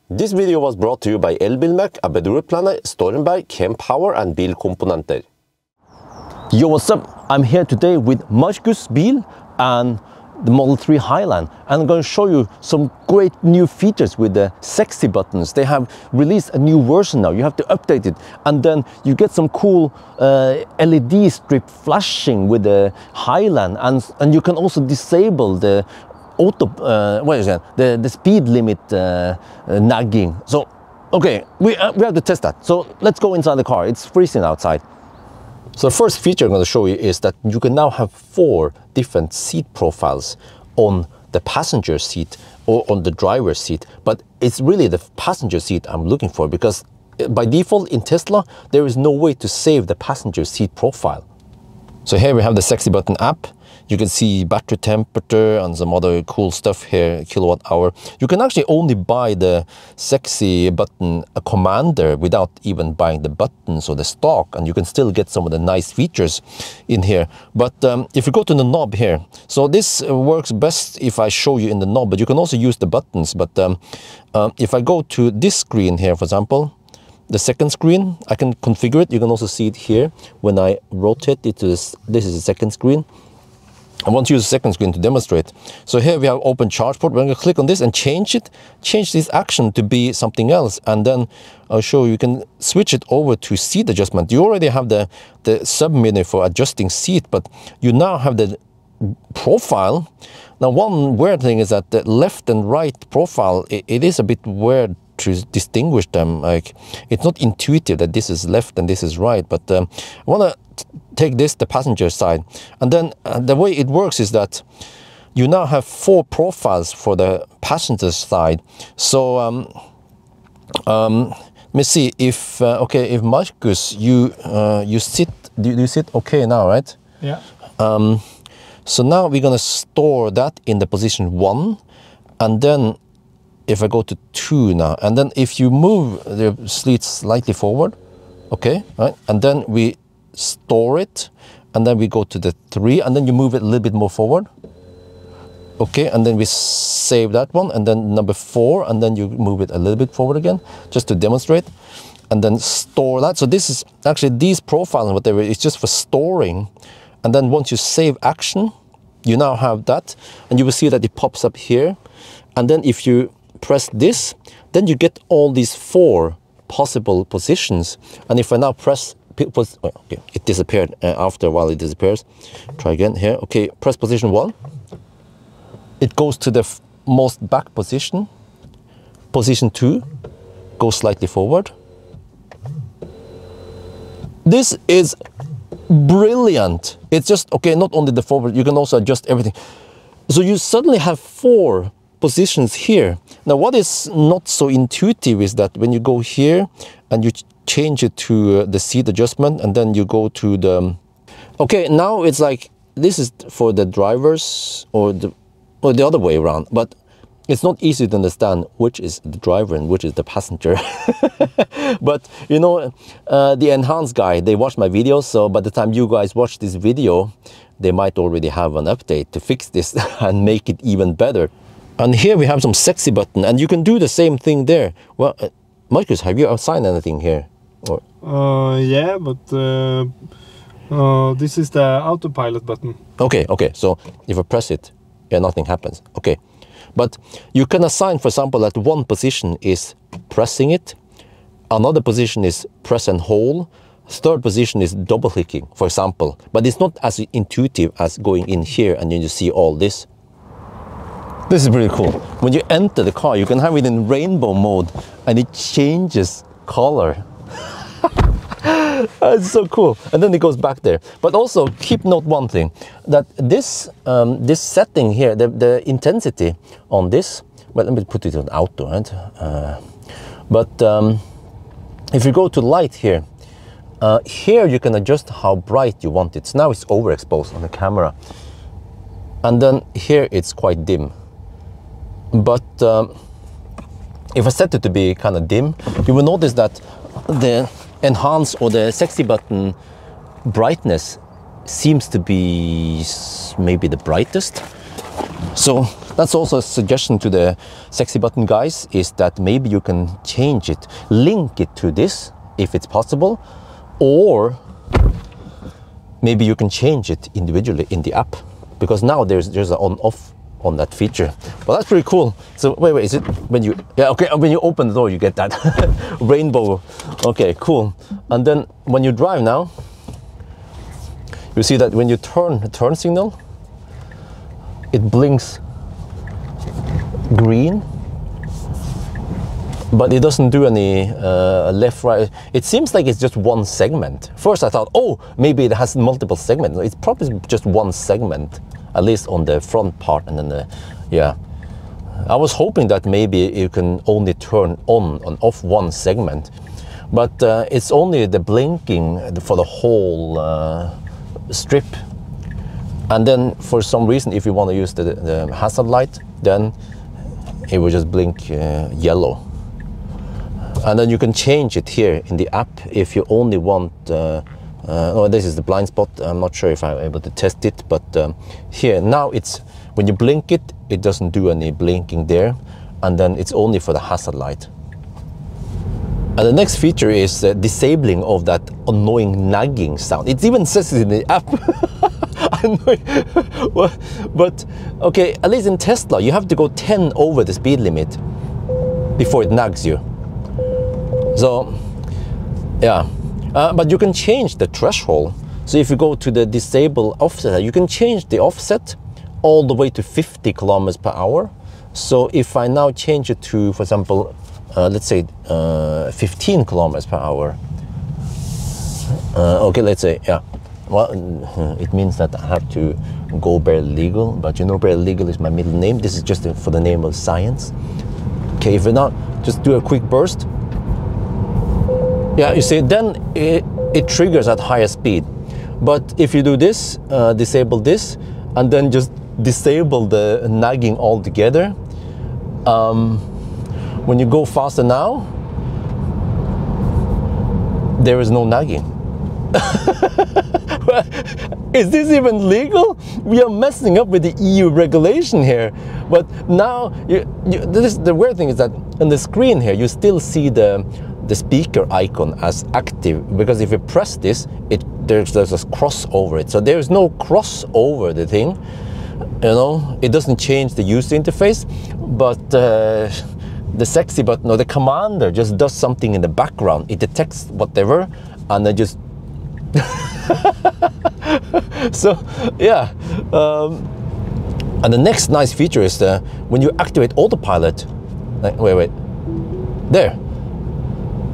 This video was brought to you by Elbilmek, ABRP, Stormberg, Kempower and Bilkomponenter. Yo, what's up? I'm here today with Markus' bil and the Model 3 Highland, and I'm going to show you some great new features with the sexy buttons. They have released a new version now. You have to update it, and then you get some cool LED strip flashing with the Highland, and you can also disable the auto the speed limit nagging. So okay, we have to test that. So let's go inside the car. It's freezing outside. So the first feature I'm going to show you is that you can now have 4 different seat profiles on the passenger seat or on the driver's seat, but it's really the passenger seat I'm looking for, because by default in Tesla there is no way to save the passenger seat profile. So here we have the Sexy Button app. You can see battery temperature and some other cool stuff here, kilowatt hour. You can actually only buy the Sexy Button commander without even buying the buttons or the stock, and you can still get some of the nice features in here. But if you go to the knob here, so this works best if I show you in the knob, but you can also use the buttons. But if I go to this screen here, for example, the second screen, I can configure it. You can also see it here when I rotate it to this. This is the second screen. I want to use the second screen to demonstrate. So here we have open charge port. We're going to click on this and change it, change this action to be something else, and then I'll show you can switch it over to seat adjustment. You already have the sub menu for adjusting seat, but you now have the profile. Now one weird thing is that the left and right profile, it is a bit weird to distinguish them. Like, it's not intuitive that this is left and this is right, but I want to take this, the passenger side, and then the way it works is that you now have 4 profiles for the passenger side. So let me see if okay, if Markus, you sit, do you sit okay now, right? Yeah. So now we're gonna store that in the position 1, and then if I go to 2 now, and then if you move the seat slightly forward, okay, right, and then we store it, and then we go to the 3, and then you move it a little bit more forward, okay, and then we save that one, and then number 4, and then you move it a little bit forward again, just to demonstrate, and then store that. So this is actually, these profiles and whatever, it's just for storing, and then once you save action, you now have that, and you will see that it pops up here, and then if you press this, then you get all these 4 possible positions. And if I now press, okay, it disappeared after a while. It disappears. Try again here. Okay, press position 1. It goes to the most back position. Position 2 goes slightly forward. This is brilliant. It's just, okay, not only the forward, you can also adjust everything. So you suddenly have 4 positions here. Now what is not so intuitive is that when you go here and you change it to the seat adjustment, and then you go to the, okay, now it's like this is for the drivers, or the other way around, but it's not easy to understand which is the driver and which is the passenger. But you know, the enhanced guy, they watch my videos, so by the time you guys watch this video, they might already have an update to fix this and make it even better. And here we have some Sexy Button, and you can do the same thing there. Well, Markus, have you assigned anything here? Or? Yeah, but this is the autopilot button. Okay, okay. So if I press it, yeah, nothing happens. Okay, but you can assign, for example, that one position is pressing it, another position is press and hold, third position is double clicking, for example. But it's not as intuitive as going in here and then you see all this. This is pretty cool. When you enter the car, you can have it in rainbow mode and it changes color. It's so cool. And then it goes back there. But also keep note one thing, that this this setting here, the intensity on this, well, let me put it on auto, right? If you go to light here, here you can adjust how bright you want it. So now it's overexposed on the camera. And then here it's quite dim. But if I set it to be kind of dim, you will notice that the enhance or the Sexy Button brightness seems to be maybe the brightest. So That's also a suggestion to the sexy button guys, is that maybe you can change it, link it to this if it's possible, or maybe you can change it individually in the app, because now there's an on-off on that feature. Well, that's pretty cool. So wait, is it when you, yeah, okay, when you open the door you get that rainbow. Okay, cool. And then when you drive now, you see that when you turn the turn signal, it blinks green, but it doesn't do any left, right. It seems like it's just one segment. First I thought, oh, maybe it has multiple segments. It's probably just one segment, at least on the front part, and then yeah. I was hoping that maybe you can only turn on and off one segment, but it's only the blinking for the whole strip. And then for some reason, if you want to use the hazard light, then it will just blink yellow. And then you can change it here in the app if you only want, oh, this is the blind spot. I'm not sure if I'm able to test it, but here now it's, when you blink it, it doesn't do any blinking there, and then it's only for the hazard light. And the next feature is disabling of that annoying nagging sound. It even says it in the app. But okay, at least in Tesla, you have to go 10 over the speed limit before it nags you. So, yeah, but you can change the threshold. So if you go to the disable offset, you can change the offset all the way to 50 kilometers per hour. So if I now change it to, for example, let's say 15 kilometers per hour. Okay, let's say, yeah. Well, it means that I have to go barely legal, but you know, barely legal is my middle name. This is just for the name of science. Okay, if we now just do a quick burst. Yeah, you see, then it triggers at higher speed. But if you do this, disable this, and then just disable the nagging altogether, when you go faster now, there is no nagging. Is this even legal? We are messing up with the EU regulation here. But now, the weird thing is that on the screen here, you still see the speaker icon as active, because if you press this, there's a cross over it. So there's no cross over the thing, you know. It doesn't change the user interface, but the sexy button or the commander just does something in the background. It detects whatever, and then just so yeah. And the next nice feature is when you activate autopilot, like, wait, there,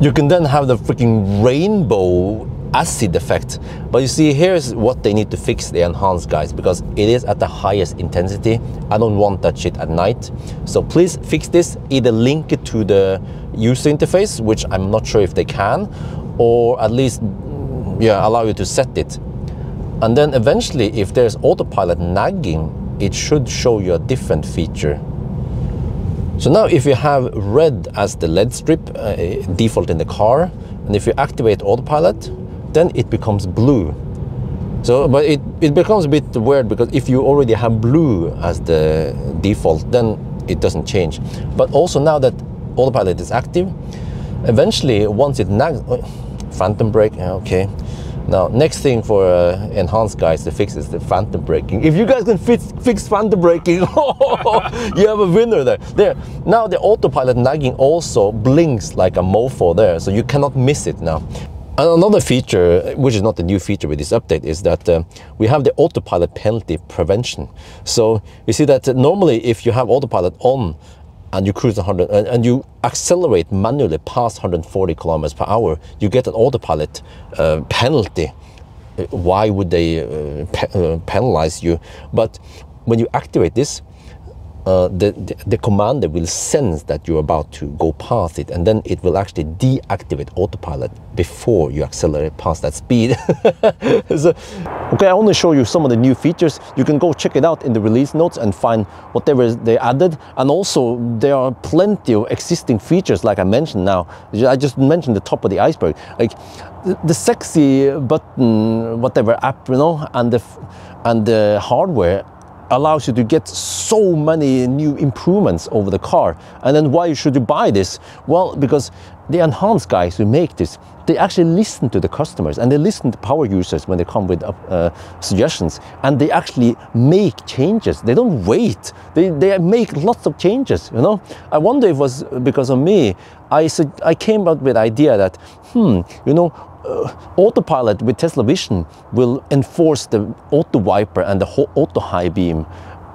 you can then have the freaking rainbow acid effect. But you see, here's what they need to fix, the enhanced guys, because it is at the highest intensity. I don't want that shit at night. So please fix this, either link it to the user interface, which I'm not sure if they can, or at least, yeah, allow you to set it. And then eventually, if there's autopilot nagging, it should show you a different feature. So now if you have red as the LED strip default in the car, and if you activate autopilot, then it becomes blue. So, but it becomes a bit weird, because if you already have blue as the default, then it doesn't change. But also now that autopilot is active, eventually once it nags, phantom brake, okay. Now, next thing for enhanced guys to fix is the phantom braking. If you guys can fix phantom braking, you have a winner there. There. Now the autopilot nagging also blinks like a mofo there, so you cannot miss it now. And another feature, which is not a new feature with this update, is that we have the autopilot penalty prevention. So you see that normally if you have autopilot on, and you cruise 100 and you accelerate manually past 140 kilometers per hour, you get an autopilot penalty. Why would they penalize you? But when you activate this, the commander will sense that you're about to go past it, and then it will actually deactivate autopilot before you accelerate past that speed. So, okay, I only show you some of the new features. You can go check it out in the release notes and find whatever they added. And also there are plenty of existing features, like I mentioned now. I just mentioned the top of the iceberg, like the sexy button, whatever app, you know, and the hardware allows you to get so many new improvements over the car. And then why should you buy this? Well, because the enhanced guys who make this, they actually listen to the customers and they listen to power users when they come with suggestions, and they actually make changes. They don't wait. They make lots of changes, you know. I wonder if it was because of me. I came up with the idea that, you know, autopilot with Tesla Vision will enforce the auto wiper and the whole auto high beam,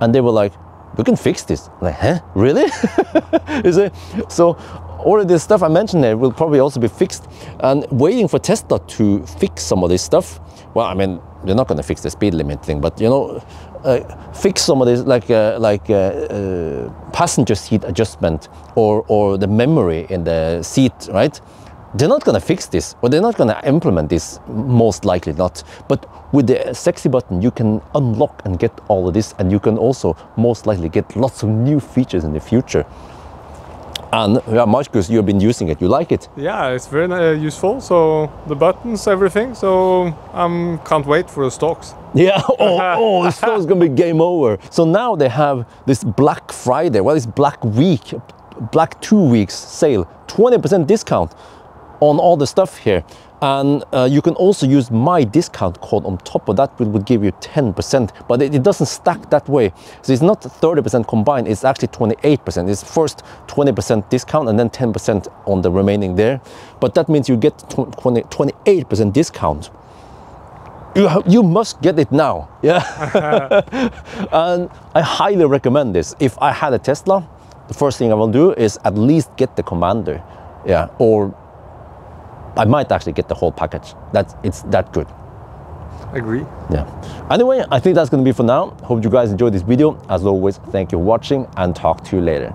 and they were like, we can fix this. I'm like, huh, really? You see? So all of this stuff I mentioned there will probably also be fixed, and waiting for Tesla to fix some of this stuff. Well, I mean, they're not going to fix the speed limit thing, but you know, fix some of this, like passenger seat adjustment or the memory in the seat, right? They're not going to fix this, or they're not going to implement this, most likely not. But with the sexy button, you can unlock and get all of this, and you can also most likely get lots of new features in the future. And yeah, Marcus, you've been using it. You like it? Yeah, it's very useful. So the buttons, everything. So can't wait for the stocks. Yeah. Oh, the stock's gonna be game over. So now they have this Black Friday. Well, it's Black Week, Black 2 weeks sale, 20% discount on all the stuff here. And you can also use my discount code on top of that, which would give you 10%, but it doesn't stack that way. So it's not 30% combined, it's actually 28%. It's first 20% discount and then 10% on the remaining there. But that means you get 28% discount. You must get it now, yeah? And I highly recommend this. If I had a Tesla, the first thing I will do is at least get the Commander, yeah, or I might actually get the whole package. It's that good. Agree. Yeah. Anyway, I think that's going to be for now. Hope you guys enjoyed this video. As always, thank you for watching, and talk to you later.